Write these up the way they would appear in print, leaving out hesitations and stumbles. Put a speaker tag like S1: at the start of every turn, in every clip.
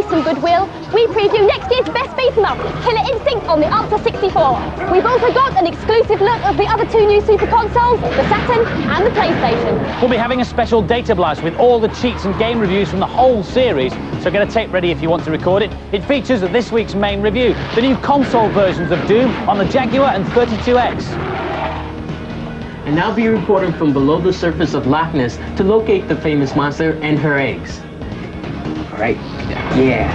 S1: peace and goodwill, we preview next year's best beat-em-up, Killer Instinct on the Ultra 64. We've also got an exclusive look of the other two new super consoles, the Saturn and the PlayStation.
S2: We'll be having a special data blast with all the cheats and game reviews from the whole series, so get a tape ready if you want to record it. It features this week's main review, the new console versions of Doom on the Jaguar and 32X.
S3: And I'll be reporting from below the surface of Loch Ness to locate the famous monster and her eggs. All right, yeah.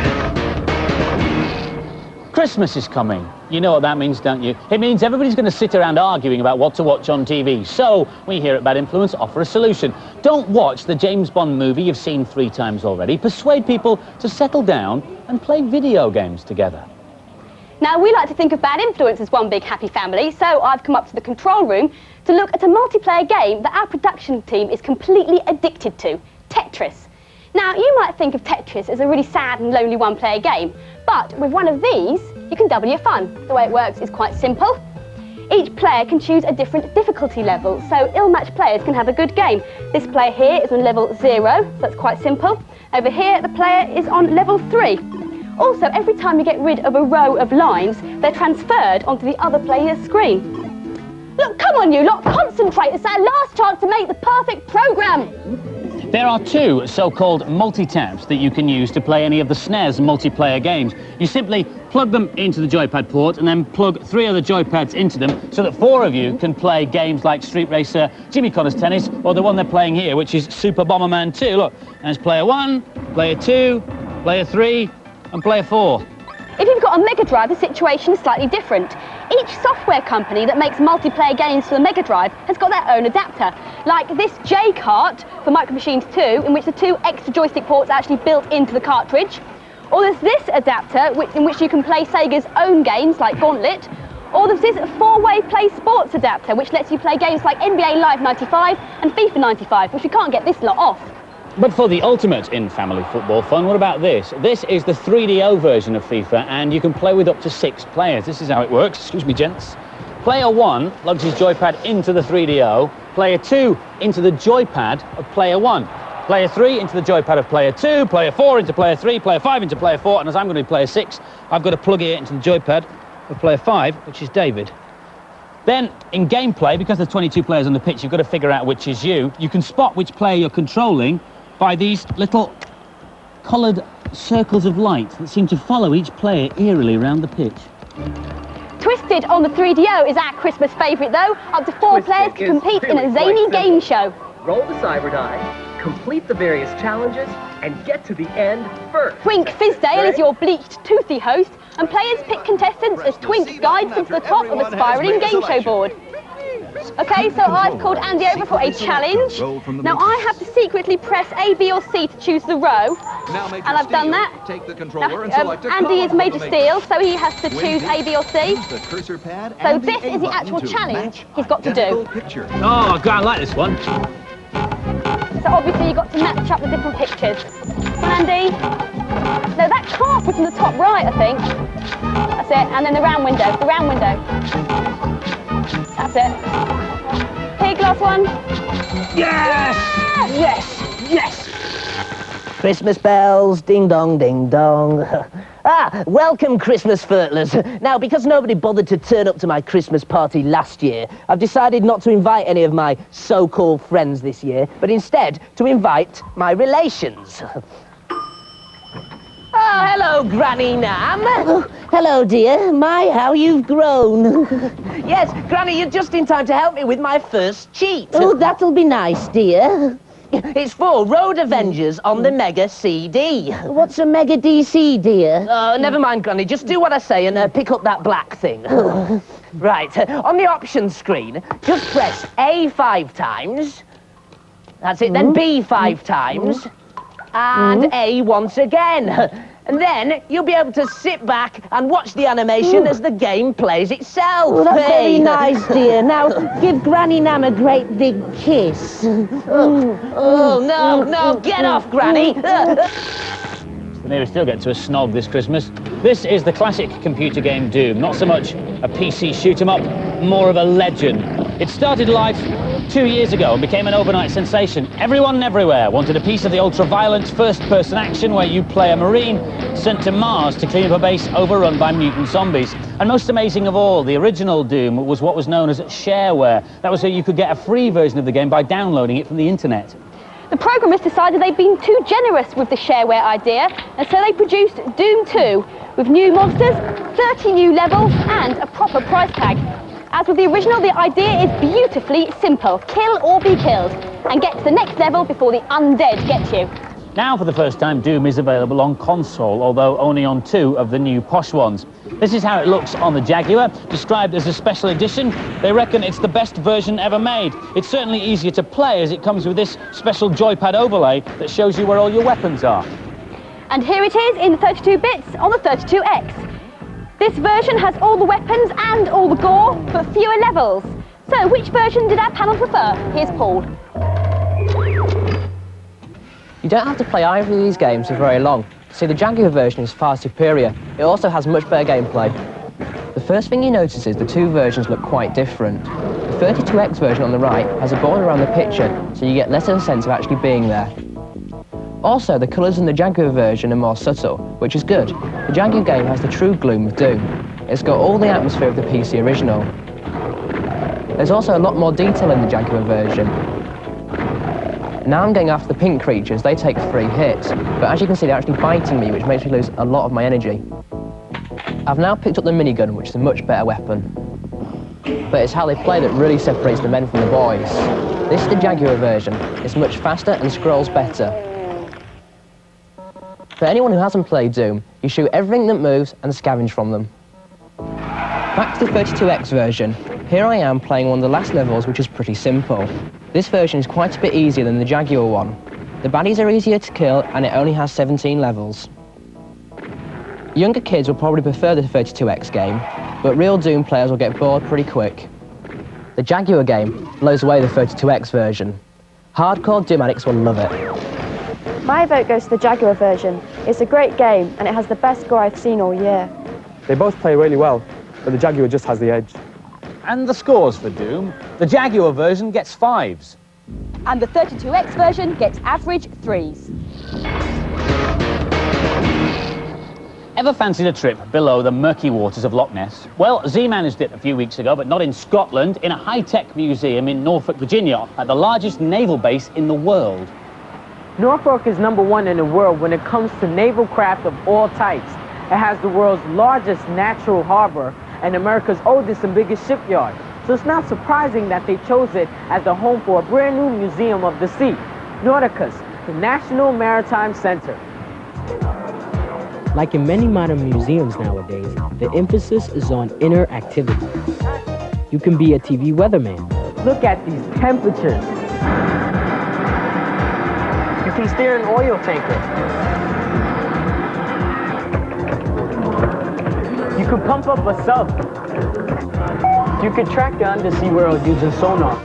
S2: Christmas is coming. You know what that means, don't you? It means everybody's going to sit around arguing about what to watch on TV. So, we here at Bad Influence offer a solution. Don't watch the James Bond movie you've seen 3 times already. Persuade people to settle down and play video games together.
S1: Now, we like to think of Bad Influence as one big happy family, so I've come up to the control room to look at a multiplayer game that our production team is completely addicted to, Tetris. Now, you might think of Tetris as a really sad and lonely one-player game, but with one of these, you can double your fun. The way it works is quite simple. Each player can choose a different difficulty level, so ill-matched players can have a good game. This player here is on level 0, so that's quite simple. Over here, the player is on level 3. Also, every time you get rid of a row of lines, they're transferred onto the other player's screen. Look, come on you lot, concentrate. It's our last chance to make the perfect programme.
S2: There are 2 so-called multi-tabs that you can use to play any of the SNES multiplayer games. You simply plug them into the joypad port and then plug 3 other joypads into them so that 4 of you can play games like Street Racer, Jimmy Connor's Tennis, or the one they're playing here, which is Super Bomberman 2. Look, there's player 1, player 2, player 3, and player 4.
S1: If you've got a Mega Drive, the situation is slightly different. Each software company that makes multiplayer games for the Mega Drive has got their own adapter, like this J-Cart for Micro Machines 2, in which the 2 extra joystick ports are actually built into the cartridge. Or there's this adapter, in which you can play Sega's own games, like Gauntlet. Or there's this 4-way Play Sports adapter, which lets you play games like NBA Live 95 and FIFA 95, which you can't get this lot off.
S2: But for the ultimate in family football fun, what about this? This is the 3DO version of FIFA, and you can play with up to 6 players. This is how it works. Excuse me, gents. Player 1 plugs his joypad into the 3DO, player 2 into the joypad of player 1, player 3 into the joypad of player 2, player 4 into player 3, player 5 into player 4, and as I'm going to be player 6, I've got to plug it into the joypad of player 5, which is David. Then, in gameplay, because there's 22 players on the pitch, you've got to figure out which is you. You can spot which player you're controlling by these little coloured circles of light that seem to follow each player eerily around the pitch.
S1: Twisted on the 3DO is our Christmas favourite though. Up to 4 players can compete in a zany game show.
S4: Roll the cyber die, complete the various challenges, and get to the end first.
S1: Twink Fizdale is your bleached, toothy host, and players pick contestants as Twink guides them to the top of a spiralling game show board. Okay, so I've called Andy over for a challenge. Now I have to secretly press A, B or C to choose the row, and I've done that. Now, Andy is Major Steel, so he has to choose A, B or C. So this is the actual challenge he's got to do.
S2: Oh, God, I like this one.
S1: So obviously you've got to match up the different pictures. Come on, Andy. No, that carpet's in the top right, I think. That's it, and then the round window, That's it. Here, glass one.
S5: Yes! Yes! Yes! Christmas bells, ding dong, ding dong. Welcome, Christmas furtlers. Now, because nobody bothered to turn up to my Christmas party last year, I've decided not to invite any of my so-called friends this year, but instead to invite my relations. Oh, hello, Granny Nam. Oh, hello, dear. My, how you've grown. Yes, Granny, you're just in time to help me with my first cheat. Oh, that'll be nice, dear. It's for Road Avengers on the Mega CD. What's a Mega DC, dear? Oh, never mind, Granny. Just do what I say and pick up that black thing. Right, on the options screen, just press A 5 times. That's it, then B 5 times. And A once again. And then you'll be able to sit back and watch the animation as the game plays itself. Oh, that's very nice, dear. Now, give Granny Nam a great big kiss. No, get off, Granny.
S2: The nearest you'll get to a snog this Christmas. This is the classic computer game Doom. Not so much a PC shoot-'em-up, more of a legend. It started life 2 years ago and became an overnight sensation. Everyone and everywhere wanted a piece of the ultra-violent first-person action where you play a Marine sent to Mars to clean up a base overrun by mutant zombies. And most amazing of all, the original Doom was what was known as shareware. That was so you could get a free version of the game by downloading it from the internet.
S1: The programmers decided they'd been too generous with the shareware idea, and so they produced Doom 2 with new monsters, 30 new levels and a proper price tag. As with the original, the idea is beautifully simple. Kill or be killed, and get to the next level before the undead get you.
S2: Now, for the first time, Doom is available on console, although only on 2 of the new posh ones. This is how it looks on the Jaguar, described as a special edition. They reckon it's the best version ever made. It's certainly easier to play as it comes with this special joypad overlay that shows you where all your weapons are.
S1: And here it is in 32 bits on the 32X. This version has all the weapons and all the gore, but fewer levels. So, which version did our panel prefer? Here's Paul.
S6: You don't have to play either of these games for very long. See, the Jaguar version is far superior. It also has much better gameplay. The first thing you notice is the 2 versions look quite different. The 32X version on the right has a border around the picture, so you get less of a sense of actually being there. Also, the colours in the Jaguar version are more subtle, which is good. The Jaguar game has the true gloom of Doom. It's got all the atmosphere of the PC original. There's also a lot more detail in the Jaguar version. Now I'm going after the pink creatures. They take 3 hits, but as you can see they're actually biting me, which makes me lose a lot of my energy. I've now picked up the minigun, which is a much better weapon. But it's how they play that really separates the men from the boys. This is the Jaguar version. It's much faster and scrolls better. For anyone who hasn't played Doom, you shoot everything that moves and scavenge from them. Back to the 32X version. Here I am playing one of the last levels, which is pretty simple. This version is quite a bit easier than the Jaguar one. The baddies are easier to kill and it only has 17 levels. Younger kids will probably prefer the 32X game, but real Doom players will get bored pretty quick. The Jaguar game blows away the 32X version. Hardcore Doom addicts will love it.
S7: My vote goes to the Jaguar version. It's a great game and it has the best score I've seen all year.
S8: They both play really well, but the Jaguar just has the edge.
S2: And the scores for Doom. The Jaguar version gets 5s.
S1: And the 32X version gets average 3s.
S2: Ever fancied a trip below the murky waters of Loch Ness? Well, Z managed it a few weeks ago, but not in Scotland, in a high-tech museum in Norfolk, Virginia, at the largest naval base in the world.
S3: Norfolk is #1 in the world when it comes to naval craft of all types. It has the world's largest natural harbor and America's oldest and biggest shipyard. So it's not surprising that they chose it as the home for a brand new museum of the sea, Nauticus, the National Maritime Center.
S9: Like in many modern museums nowadays, the emphasis is on interactivity. You can be a TV weatherman.
S3: Look at these temperatures. You can steer an oil tanker. You could pump up a sub. You could track the undersea world using sonar.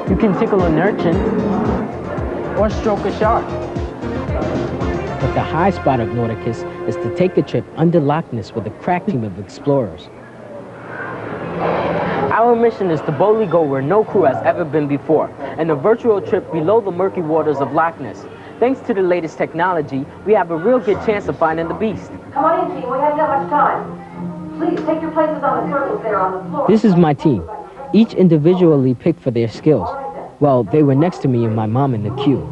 S3: You can tickle an urchin or stroke a shark.
S9: But the high spot of Nauticus is to take a trip under Loch Ness with a crack team of explorers.
S3: Our mission is to boldly go where no crew has ever been before, and a virtual trip below the murky waters of Loch Ness. Thanks to the latest technology, we have a real good chance of finding the beast.
S10: Come on in, team. We haven't got much time. Please, take your places on the circles there on the floor.
S9: This is my team, each individually picked for their skills. Well, they were next to me and my mom in the queue.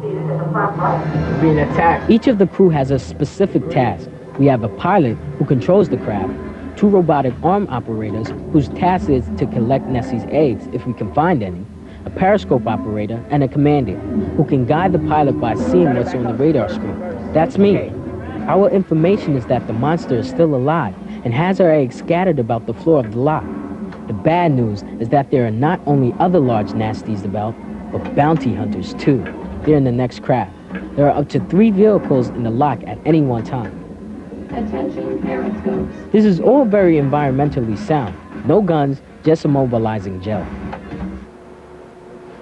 S3: Being attacked.
S9: Each of the crew has a specific task. We have a pilot who controls the craft, 2 robotic arm operators whose task is to collect Nessie's eggs if we can find any, a periscope operator, and a commander who can guide the pilot by seeing what's on the radar screen. That's me. Our information is that the monster is still alive and has her eggs scattered about the floor of the loch. The bad news is that there are not only other large nasties about, but bounty hunters too. They're in the next craft. There are up to 3 vehicles in the loch at any one time.
S10: Attention, periscopes.
S9: This is all very environmentally sound. No guns, just immobilizing gel.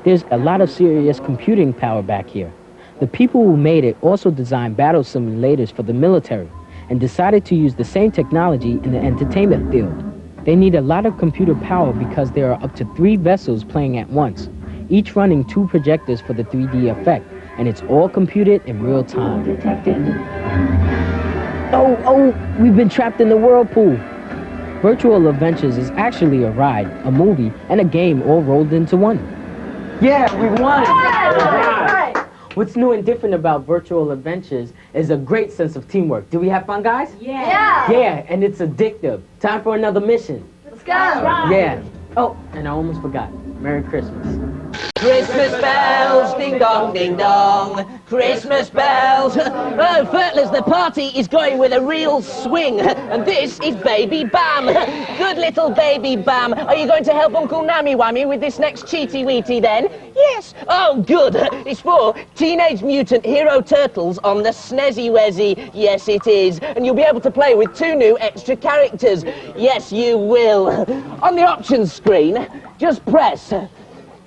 S9: There's a lot of serious computing power back here. The people who made it also designed battle simulators for the military and decided to use the same technology in the entertainment field. They need a lot of computer power because there are up to 3 vessels playing at once, each running 2 projectors for the 3D effect, and it's all computed in real time. Oh, we've been trapped in the whirlpool. Virtual Adventures is actually a ride, a movie, and a game all rolled into one.
S3: Yeah, we won! Right. What's new and different about Virtual Adventures is a great sense of teamwork. Do we have fun, guys?
S10: Yeah.
S3: Yeah, and it's addictive. Time for another mission.
S10: Let's go.
S3: Yeah. Oh, and I almost forgot. Merry Christmas.
S5: Christmas bells, ding dong, ding dong. Christmas bells. Oh, Furtlers, the party is going with a real swing. And this is Baby Bam. Good little Baby Bam. Are you going to help Uncle Nammy Whammy with this next cheaty weety then? Yes. Oh, good. It's for Teenage Mutant Hero Turtles on the Snezzy Wezzy. Yes, it is. And you'll be able to play with 2 new extra characters. Yes, you will. On the options screen, just press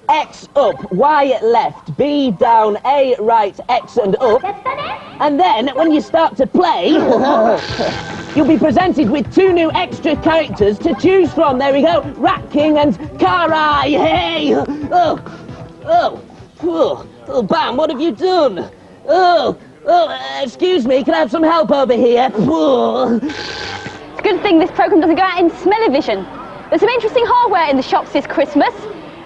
S5: X up, Y left, B down, A right, X and up. And then, when you start to play, you'll be presented with 2 new extra characters to choose from. There we go, Rat King and Karai. Hey! Oh, Bam, what have you done? Excuse me, can I have some help over here?
S1: It's a good thing this programme doesn't go out in smell-o-vision. There's some interesting hardware in the shops this Christmas.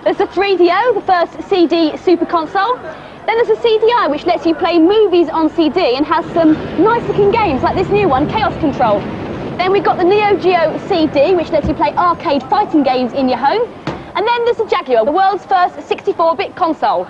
S1: There's the 3DO, the first CD super console. Then there's the CDI, which lets you play movies on CD and has some nice-looking games, like this new one, Chaos Control. Then we've got the Neo Geo CD, which lets you play arcade fighting games in your home. And then there's the Jaguar, the world's first 64-bit console.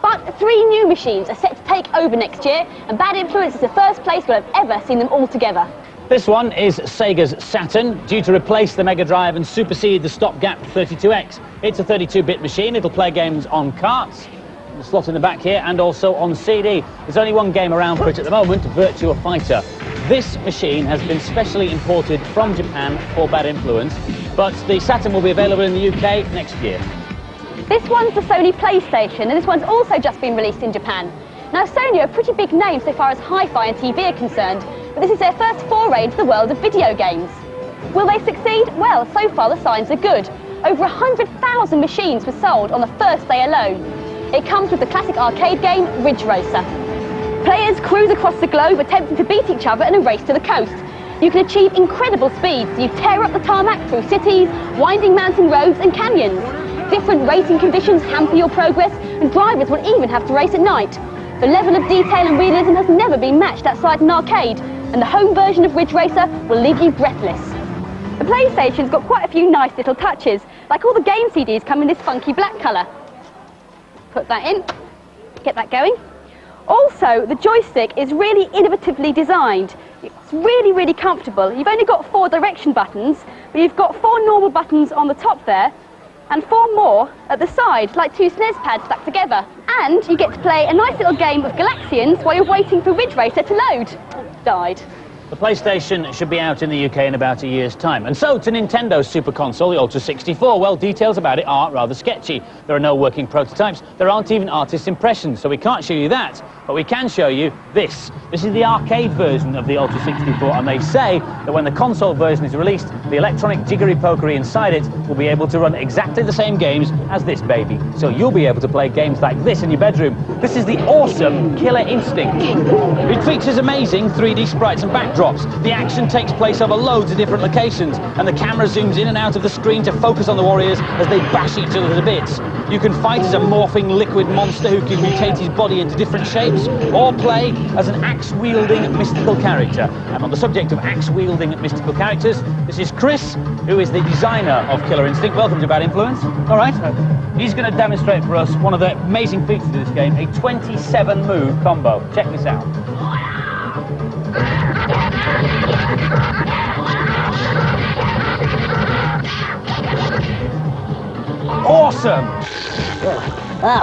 S1: But 3 new machines are set to take over next year, and Bad Influence is the first place where I've ever seen them all together.
S2: This one is Sega's Saturn, due to replace the Mega Drive and supersede the stopgap 32X. It's a 32-bit machine. It'll play games on carts, the slot in the back here, and also on CD. There's only one game around for it at the moment, Virtua Fighter. This machine has been specially imported from Japan for Bad Influence, but the Saturn will be available in the UK next year.
S1: This one's the Sony PlayStation, and this one's also just been released in Japan. Now, Sony are a pretty big name so far as hi-fi and TV are concerned, but this is their first foray into the world of video games. Will they succeed? Well, so far the signs are good. Over 100,000 machines were sold on the first day alone. It comes with the classic arcade game, Ridge Racer. Players cruise across the globe attempting to beat each other in a race to the coast. You can achieve incredible speeds. You tear up the tarmac through cities, winding mountain roads and canyons. Different racing conditions hamper your progress, and drivers will even have to race at night. The level of detail and realism has never been matched outside an arcade, and the home version of Ridge Racer will leave you breathless. The PlayStation's got quite a few nice little touches, like all the game CDs come in this funky black colour. Put that in, get that going. Also, the joystick is really innovatively designed. It's really, really comfortable. You've only got 4 direction buttons, but you've got 4 normal buttons on the top there, and 4 more at the side, like 2 SNES pads stuck together. And you get to play a nice little game of Galaxians while you're waiting for Ridge Racer to load. Died.
S2: The PlayStation should be out in the UK in about a year's time. And so to Nintendo's super console, the Ultra 64. Well, details about it are rather sketchy. There are no working prototypes. There aren't even artist impressions, so we can't show you that. But we can show you this. This is the arcade version of the Ultra 64, and they say that when the console version is released, the electronic jiggery-pokery inside it will be able to run exactly the same games as this baby. So you'll be able to play games like this in your bedroom. This is the awesome Killer Instinct. It features amazing 3D sprites and backdrops. The action takes place over loads of different locations, and the camera zooms in and out of the screen to focus on the warriors as they bash each other to bits. You can fight as a morphing liquid monster who can mutate his body into different shapes, or play as an axe-wielding mystical character. And on the subject of axe-wielding mystical characters, this is Chris, who is the designer of Killer Instinct. Welcome to Bad Influence. All right. He's going to demonstrate for us one of the amazing features of this game, a 27-move combo. Check this out. Awesome!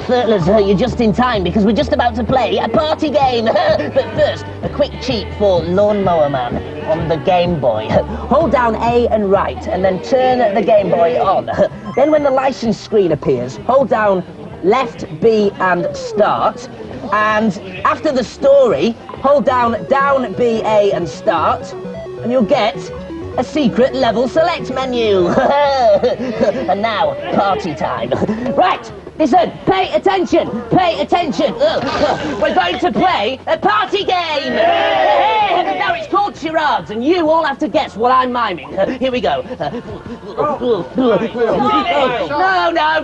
S5: Furtlers, you're just in time because we're just about to play a party game. But first, a quick cheat for Lawnmower Man on the Game Boy. Hold down A and right, and then turn the Game Boy on. Then when the license screen appears, hold down left, B, and start. And after the story, hold down B, A, and start. And you'll get A secret level select menu. And now, party time. Right, listen, pay attention, pay attention. We're going to play a party game. Now it's called charades, and you all have to guess what I'm miming. Here we go.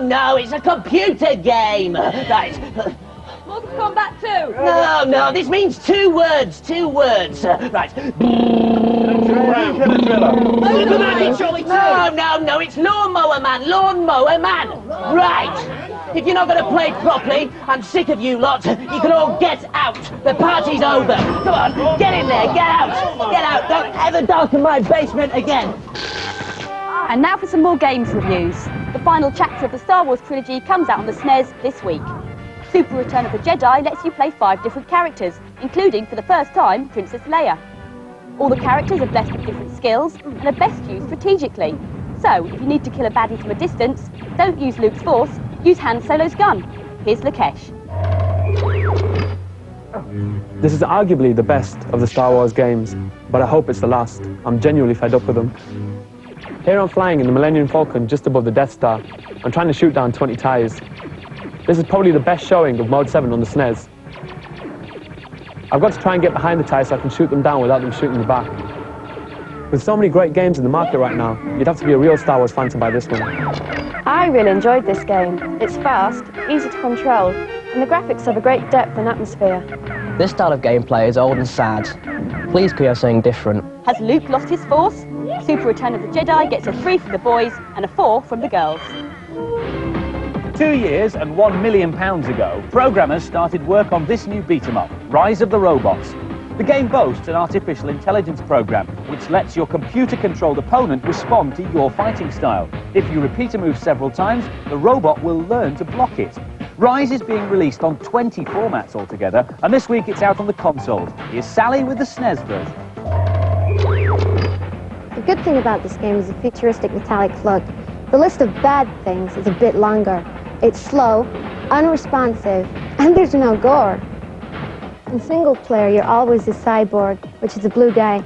S5: No, it's a computer game. Right.
S1: Mortal Kombat 2.
S5: No, this means two words. Right. No, it's Lawnmower Man. Right. If you're not going to play properly, I'm sick of you lot. You can all get out. The party's over. Come on, get in there, get out. Don't ever darken my basement again.
S1: And now for some more games reviews. The final chapter of the Star Wars trilogy comes out on the SNES this week. Super Return of the Jedi lets you play 5 different characters, including, for the first time, Princess Leia. All the characters are blessed with different skills and are best used strategically. So, if you need to kill a baddie from a distance, don't use Luke's Force, use Han Solo's gun. Here's Lakesh.
S8: This is arguably the best of the Star Wars games, but I hope it's the last. I'm genuinely fed up with them. Here I'm flying in the Millennium Falcon just above the Death Star. I'm trying to shoot down 20 TIEs. This is probably the best showing of Mode 7 on the SNES. I've got to try and get behind the TIEs so I can shoot them down without them shooting me back. With so many great games in the market right now, you'd have to be a real Star Wars fan to buy this one.
S7: I really enjoyed this game. It's fast, easy to control, and the graphics have a great depth and atmosphere.
S6: This style of gameplay is old and sad. Please create something different.
S1: Has Luke lost his Force? Super Return of the Jedi gets a 3 from the boys and a 4 from the girls.
S2: 2 years and £1 million ago, programmers started work on this new beat-em-up, Rise of the Robots. The game boasts an artificial intelligence program, which lets your computer-controlled opponent respond to your fighting style. If you repeat a move several times, the robot will learn to block it. Rise is being released on 20 formats altogether, and this week it's out on the consoles. Here's Sally with the SNES version.
S11: The good thing about this game is the futuristic metallic look. The list of bad things is a bit longer. It's slow, unresponsive, and there's no gore. In single player, you're always the cyborg, which is a blue guy.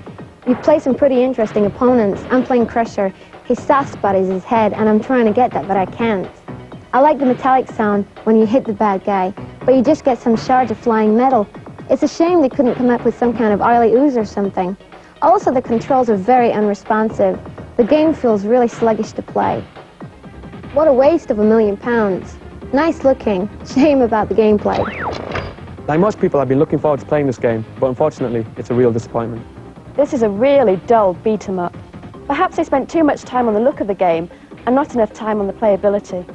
S11: You play some pretty interesting opponents. I'm playing Crusher. His soft spot is his head, and I'm trying to get that, but I can't. I like the metallic sound when you hit the bad guy, but you just get some shards of flying metal. It's a shame they couldn't come up with some kind of oily ooze or something. Also, the controls are very unresponsive. The game feels really sluggish to play. What a waste of £1 million. Nice looking, shame about the gameplay.
S8: Like most people, I've been looking forward to playing this game, but unfortunately, it's a real disappointment.
S7: This is a really dull beat-em-up. Perhaps they spent too much time on the look of the game and not enough time on the playability.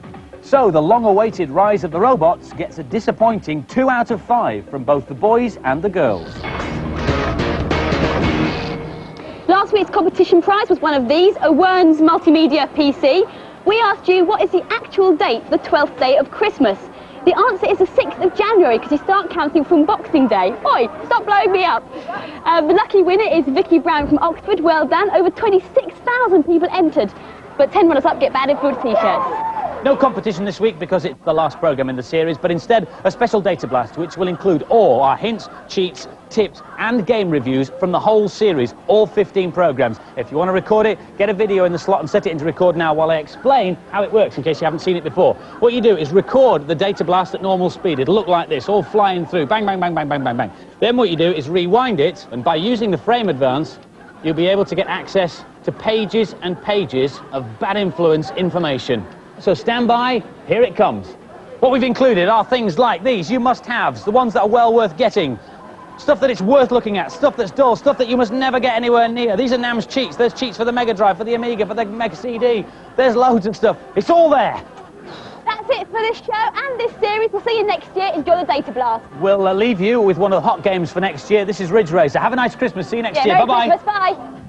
S2: So the long-awaited Rise of the Robots gets a disappointing 2 out of 5 from both the boys and the girls.
S1: Last week's competition prize was one of these, a Wern's Multimedia PC. We asked you what is the actual date for the 12th day of Christmas. The answer is the 6th of January because you start counting from Boxing Day. Oi, stop blowing me up. The lucky winner is Vicky Brown from Oxford. Well done. Over 26,000 people entered. But 10 runners-up get bad influence t-shirts.
S2: No competition this week because it's the last programme in the series, but instead a special data blast which will include all our hints, cheats, tips and game reviews from the whole series, all 15 programmes. If you want to record it, get a video in the slot and set it into record now while I explain how it works in case you haven't seen it before. What you do is record the data blast at normal speed. It'll look like this, all flying through, bang, bang, bang, bang, bang, bang, bang. Then what you do is rewind it, and by using the frame advance, you'll be able to get access to pages and pages of bad influence information. So stand by, here it comes. What we've included are things like these, you must-haves, the ones that are well worth getting. Stuff that it's worth looking at, stuff that's dull, stuff that you must never get anywhere near. These are NAM's cheats. There's cheats for the Mega Drive, for the Amiga, for the Mega CD. There's loads of stuff. It's all there.
S1: That's it for this show and this series. We'll see you next year. Enjoy the data blast.
S2: We'll leave you with one of the hot games for next year. This is Ridge Racer. Have a nice Christmas. See you next year.
S1: Merry
S2: Bye-bye.
S1: Christmas. Bye.